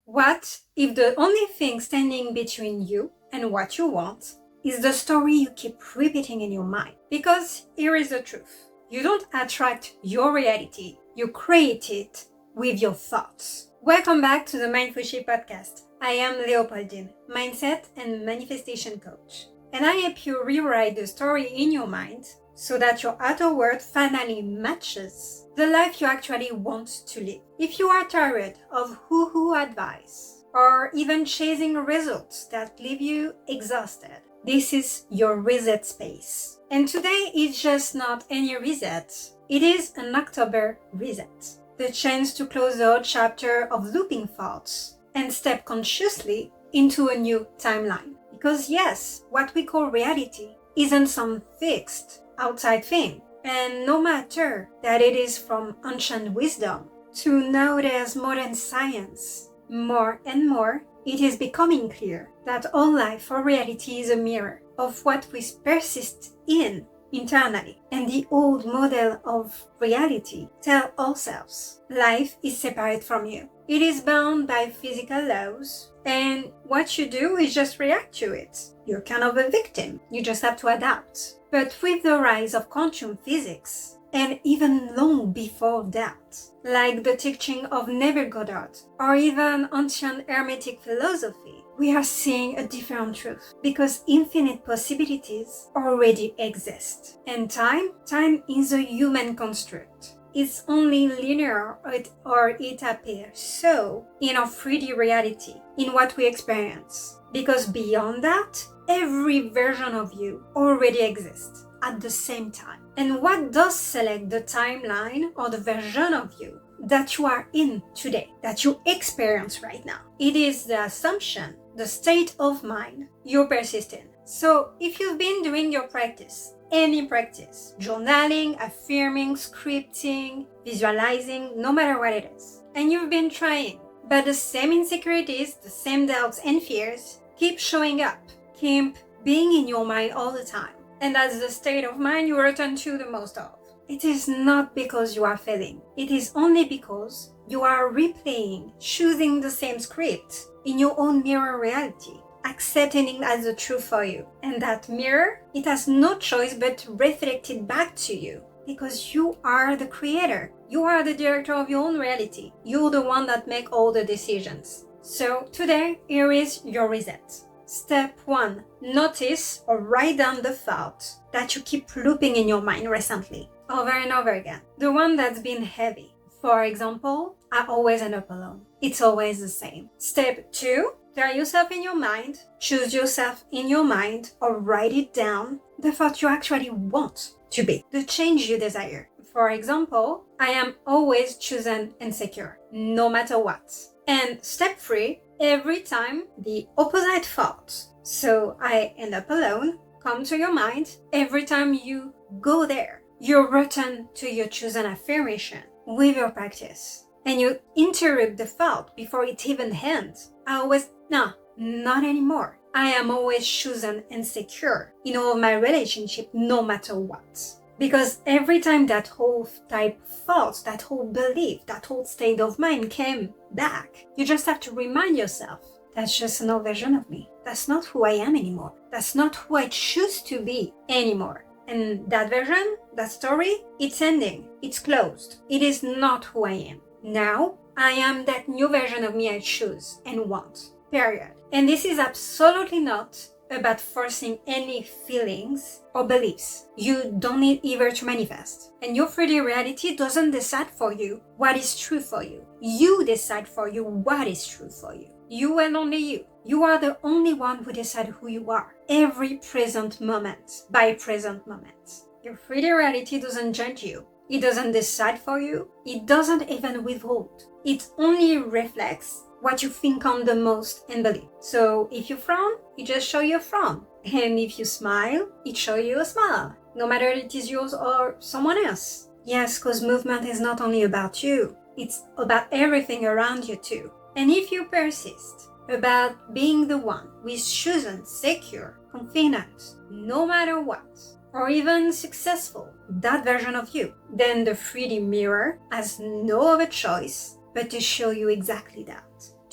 What if the only thing standing between you and what you want is the story you keep repeating in your mind? Because here is the truth. You don't attract your reality, you create it with your thoughts. Welcome back to the Mindful Shift podcast. I am Leopoldine, mindset and manifestation coach. And I help you rewrite the story in your mind so that your outer world finally matches the life you actually want to live. If you are tired of woo-hoo advice or even chasing results that leave you exhausted, this is your reset space. And today is just not any reset. It is an October reset. The chance to close the old chapter of looping thoughts and step consciously into a new timeline. Because yes, what we call reality isn't some fixed outside thing. And no matter that it is from ancient wisdom to nowadays modern science, more and more it is becoming clear that all life or reality is a mirror of what we persist in internally. And the old model of reality tells ourselves life is separate from you. It is bound by physical laws, and what you do is just react to it. You're kind of a victim. You just have to adapt. But with the rise of quantum physics, and even long before that, like the teaching of Neville Goddard, or even ancient Hermetic philosophy, we are seeing a different truth, because infinite possibilities already exist. And time is a human construct. It's only linear or it appears so in our 3D reality, in what we experience. Because beyond that, every version of you already exists at the same time. And what does select the timeline or the version of you that you are in today, that you experience right now? It is the assumption, the state of mind you persist in. So if you've been doing your practice, any practice, journaling, affirming, scripting, visualizing, no matter what it is, and you've been trying, but the same insecurities, the same doubts and fears keep showing up, keep being in your mind all the time, and that's the state of mind you return to the most of. It is not because you are failing. It is only because you are replaying, choosing the same script in your own mirror reality, accepting it as the truth for you. And that mirror, it has no choice but to reflect it back to you, because you are the creator. You are the director of your own reality. You're the one that makes all the decisions. So today, here is your reset. Step 1. Notice or write down the thought that you keep looping in your mind recently, over and over again. The one that's been heavy. For example, I always end up alone. It's always the same. Step 2. Tell yourself in your mind, choose yourself in your mind, or write it down, the thought you actually want to be, the change you desire. For example, I am always chosen and secure, no matter what. And step 3, every time the opposite thought, so I end up alone, come to your mind, every time you go there, you return to your chosen affirmation with your practice. And you interrupt the thought before it even ends. No, not anymore. I am always chosen and secure in all my relationship, no matter what. Because every time that whole type of thought, that whole belief, that whole state of mind came back, you just have to remind yourself, that's just another version of me. That's not who I am anymore. That's not who I choose to be anymore. And that version, that story, it's ending. It's closed. It is not who I am. Now, I am that new version of me I choose and want. Period. And this is absolutely not about forcing any feelings or beliefs. You don't need either to manifest. And your 3D reality doesn't decide for you what is true for you. You decide for you what is true for you. You and only you. You are the only one who decides who you are. Every present moment, by present moment. Your 3D reality doesn't judge you. It doesn't decide for you. It doesn't even withhold. It only reflects what you think on the most and believe. So if you frown, it just shows you a frown. And if you smile, it shows you a smile. No matter it is yours or someone else. Yes, because movement is not only about you. It's about everything around you too. And if you persist about being the one who is chosen, secure, confident, no matter what, or even successful, that version of you, then the 3D mirror has no other choice but to show you exactly that.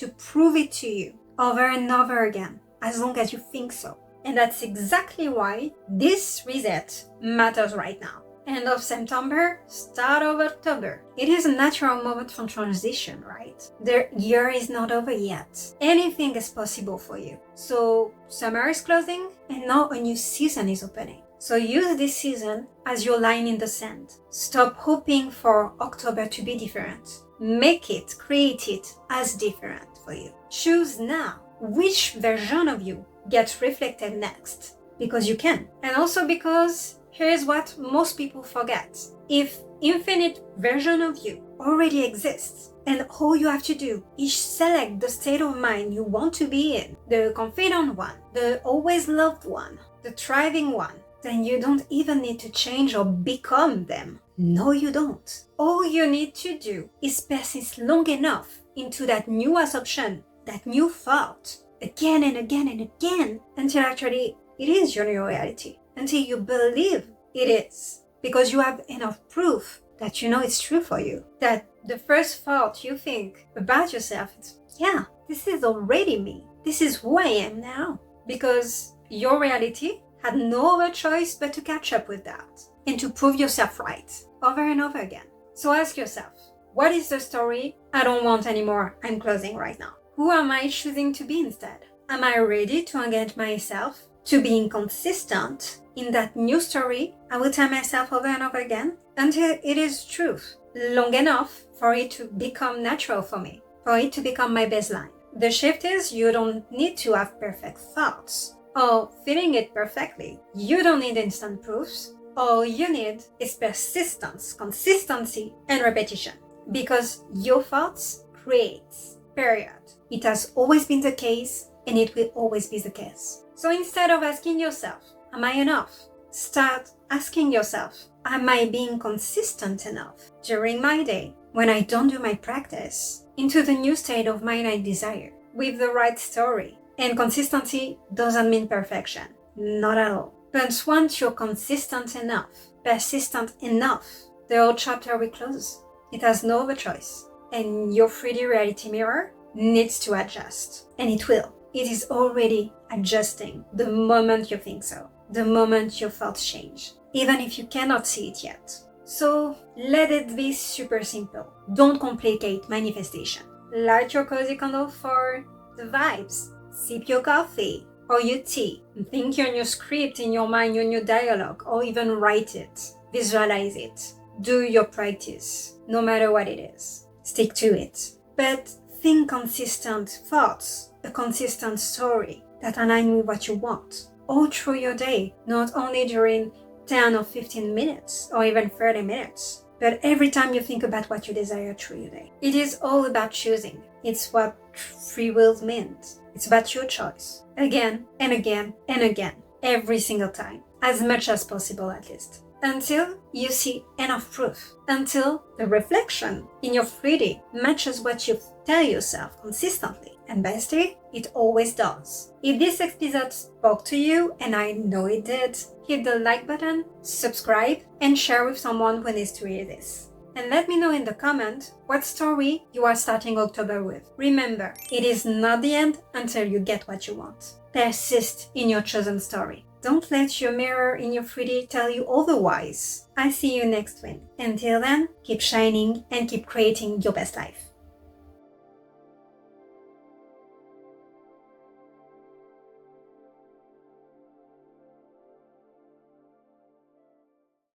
to prove it to you over and over again, as long as you think so. And that's exactly why this reset matters right now. End of September, start of October. It is a natural moment for transition, right? The year is not over yet. Anything is possible for you. So summer is closing and now a new season is opening. So use this season as your line in the sand. Stop hoping for October to be different. Make it, create it as different for you. Choose now which version of you gets reflected next, because you can. And also because here's what most people forget. If infinite version of you already exists, and all you have to do is select the state of mind you want to be in, the confident one, the always loved one, the thriving one, then you don't even need to change or become them. No, you don't. All you need to do is persist long enough into that new assumption, that new thought, again and again and again, until actually it is your new reality. Until you believe it is. Because you have enough proof that you know it's true for you. That the first thought you think about yourself is, yeah, this is already me. This is who I am now. Because your reality had no other choice but to catch up with that. And to prove yourself right. Over and over again. So ask yourself, what is the story I don't want anymore? I'm closing right now. Who am I choosing to be instead? Am I ready to engage myself to being consistent in that new story I will tell myself over and over again until it is truth, long enough for it to become natural for me, for it to become my baseline. The shift is you don't need to have perfect thoughts or feeling it perfectly. You don't need instant proofs. All you need is persistence, consistency, and repetition, because your thoughts creates, period. It has always been the case, and it will always be the case. So instead of asking yourself, am I enough? Start asking yourself, am I being consistent enough during my day when I don't do my practice into the new state of mind I desire with the right story? And consistency doesn't mean perfection, not at all. But once you're consistent enough, persistent enough, the whole chapter will close. It has no other choice. And your 3D reality mirror needs to adjust. And it will. It is already adjusting the moment you think so, the moment your thoughts change, even if you cannot see it yet. So let it be super simple. Don't complicate manifestation. Light your cozy candle for the vibes. Sip your coffee or your tea. Think your new script in your mind, your new dialogue, or even write it. Visualize it. Do your practice, no matter what it is. Stick to it. But think consistent thoughts, a consistent story that align with what you want all through your day, not only during 10 or 15 minutes or even 30 minutes, but every time you think about what you desire through your day. It is all about choosing. It's what free will means. It's about your choice. Again and again and again, every single time, as much as possible at least. Until you see enough proof. Until the reflection in your 3D matches what you tell yourself consistently. And bestie, it always does. If this episode spoke to you, and I know it did, hit the like button, subscribe, and share with someone who needs to hear this. And let me know in the comment what story you are starting October with. Remember, it is not the end until you get what you want. Persist in your chosen story. Don't let your mirror in your 3D tell you otherwise. I see you next week. Until then, keep shining and keep creating your best life.